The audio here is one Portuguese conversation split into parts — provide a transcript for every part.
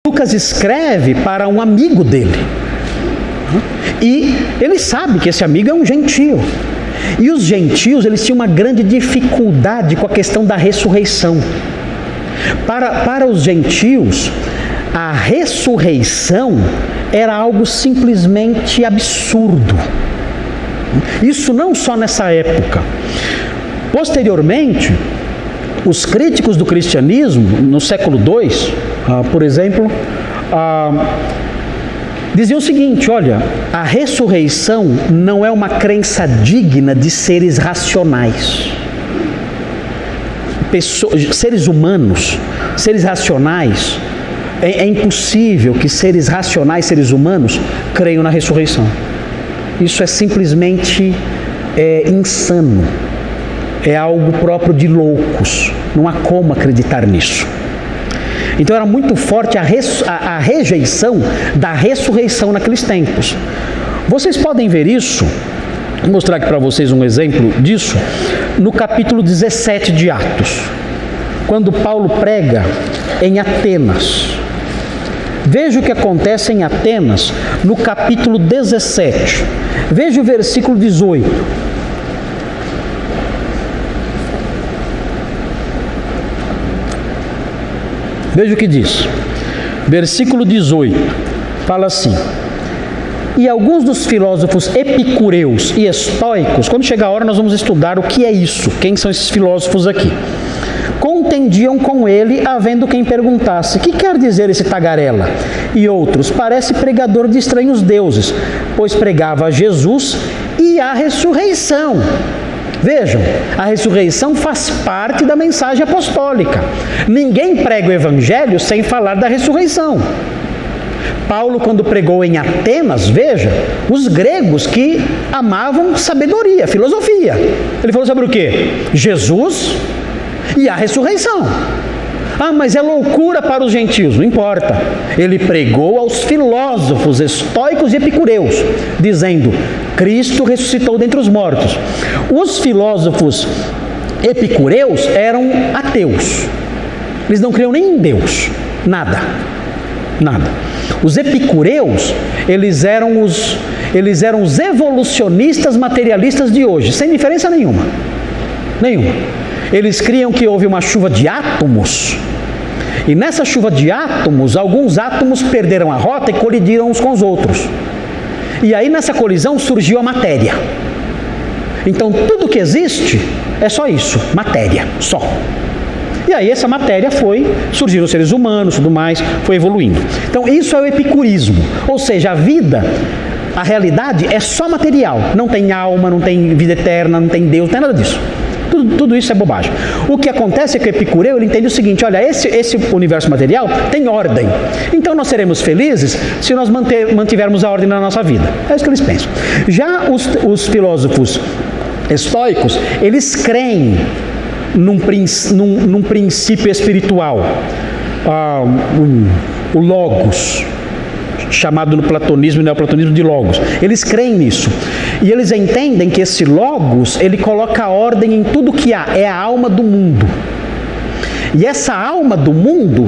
Lucas escreve para um amigo dele. E ele sabe que esse amigo é um gentio. E os gentios, eles tinham uma grande dificuldade com a questão da ressurreição. Para os gentios, a ressurreição era algo simplesmente absurdo. Isso não só nessa época. Posteriormente, os críticos do cristianismo, no século II, por exemplo, diziam o seguinte: olha, a ressurreição não é uma crença digna de seres racionais. Seres humanos, seres racionais, é impossível que seres racionais, seres humanos, creiam na ressurreição. Isso é simplesmente insano. É algo próprio de loucos. Não há como acreditar nisso. Então era muito forte a rejeição da ressurreição naqueles tempos. Vocês podem ver isso, vou mostrar aqui para vocês um exemplo disso, no capítulo 17 de Atos, quando Paulo prega em Atenas. Veja o que acontece em Atenas, no capítulo 17. Veja o versículo 18. Veja o que diz. Versículo 18. Fala assim: e alguns dos filósofos epicureus e estoicos, quando chegar a hora nós vamos estudar o que é isso, quem são esses filósofos aqui, contendiam com ele, havendo quem perguntasse: que quer dizer esse tagarela? E outros: parece pregador de estranhos deuses, pois pregava a Jesus e a ressurreição. Vejam, a ressurreição faz parte da mensagem apostólica. Ninguém prega o evangelho sem falar da ressurreição. Paulo, quando pregou em Atenas, veja, os gregos que amavam sabedoria, filosofia. Ele falou sobre o quê? Jesus e a ressurreição. Ah, mas é loucura para os gentios. Não importa. Ele pregou aos filósofos estoicos e epicureus, dizendo: Cristo ressuscitou dentre os mortos. Os filósofos epicureus eram ateus. Eles não criam nem em Deus. Nada. Nada. Os epicureus, eles eram os evolucionistas materialistas de hoje, sem diferença nenhuma. Nenhuma. Eles criam que houve uma chuva de átomos, e nessa chuva de átomos, alguns átomos perderam a rota e colidiram uns com os outros. E aí nessa colisão surgiu a matéria. Então tudo que existe é só isso, matéria, só. E aí essa matéria surgiram os seres humanos, tudo mais, foi evoluindo. Então isso é o epicurismo, ou seja, a vida, a realidade é só material, não tem alma, não tem vida eterna, não tem Deus, não tem nada disso. Tudo isso é bobagem. O que acontece é que o epicureu, ele entende o seguinte: olha, esse universo material tem ordem. Então nós seremos felizes se nós mantivermos a ordem na nossa vida. É isso que eles pensam. Já os filósofos estoicos, eles creem num princípio espiritual, o logos, chamado no platonismo e neoplatonismo de logos. Eles creem nisso. E eles entendem que esse logos, ele coloca ordem em tudo que há. É a alma do mundo. E essa alma do mundo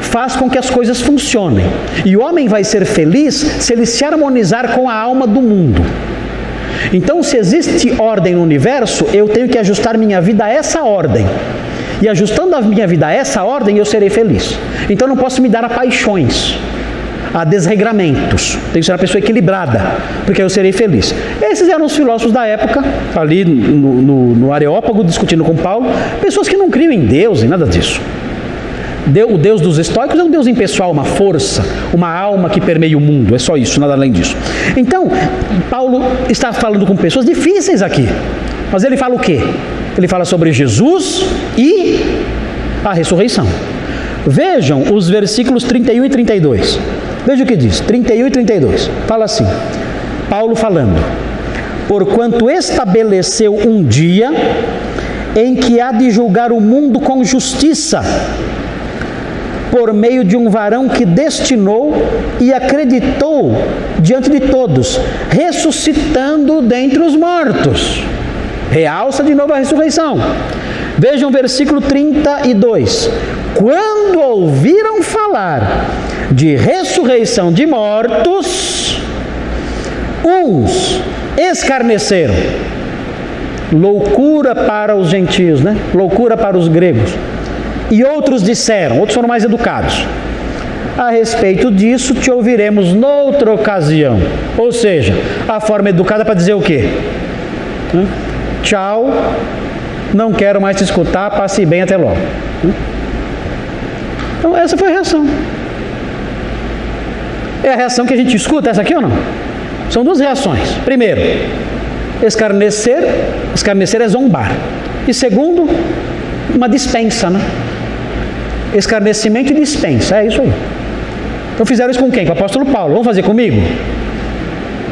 faz com que as coisas funcionem. E o homem vai ser feliz se ele se harmonizar com a alma do mundo. Então, se existe ordem no universo, eu tenho que ajustar minha vida a essa ordem. E ajustando a minha vida a essa ordem, eu serei feliz. Então, eu não posso me dar a paixões, a desregramentos. Tem que ser uma pessoa equilibrada, porque eu serei feliz. Esses eram os filósofos da época, ali no Areópago, discutindo com Paulo, pessoas que não criam em Deus, em nada disso. O Deus dos estoicos é um Deus impessoal, uma força, uma alma que permeia o mundo, é só isso, nada além disso. Então, Paulo está falando com pessoas difíceis aqui, mas ele fala o quê? Ele fala sobre Jesus e a ressurreição. Vejam os versículos 31 e 32. Veja o que diz, 31 e 32. Fala assim, Paulo falando: porquanto estabeleceu um dia em que há de julgar o mundo com justiça, por meio de um varão que destinou e acreditou diante de todos, ressuscitando dentre os mortos. Realça de novo a ressurreição. Vejam o versículo 32. quando ouviram falar de ressurreição de mortos, uns escarneceram. Loucura para os gentios, né? Loucura para os gregos. E outros disseram, outros foram mais educados: a respeito disso te ouviremos noutra ocasião. Ou seja, a forma educada para dizer o quê? Tchau, não quero mais te escutar, passe bem, até logo. Então essa foi a reação. É a reação que a gente escuta, essa aqui ou não? São duas reações. Primeiro, escarnecer. Escarnecer é zombar. E segundo, uma dispensa, né? Escarnecimento e dispensa, é isso aí. Então fizeram isso com quem? Com o apóstolo Paulo. Vão fazer comigo?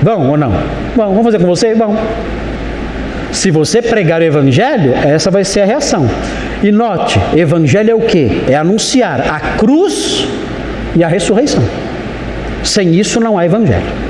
Vão ou não? Vão fazer com você? Vão. Se você pregar o evangelho, essa vai ser a reação. E note, evangelho é o quê? É anunciar a cruz e a ressurreição. Sem isso não há evangelho.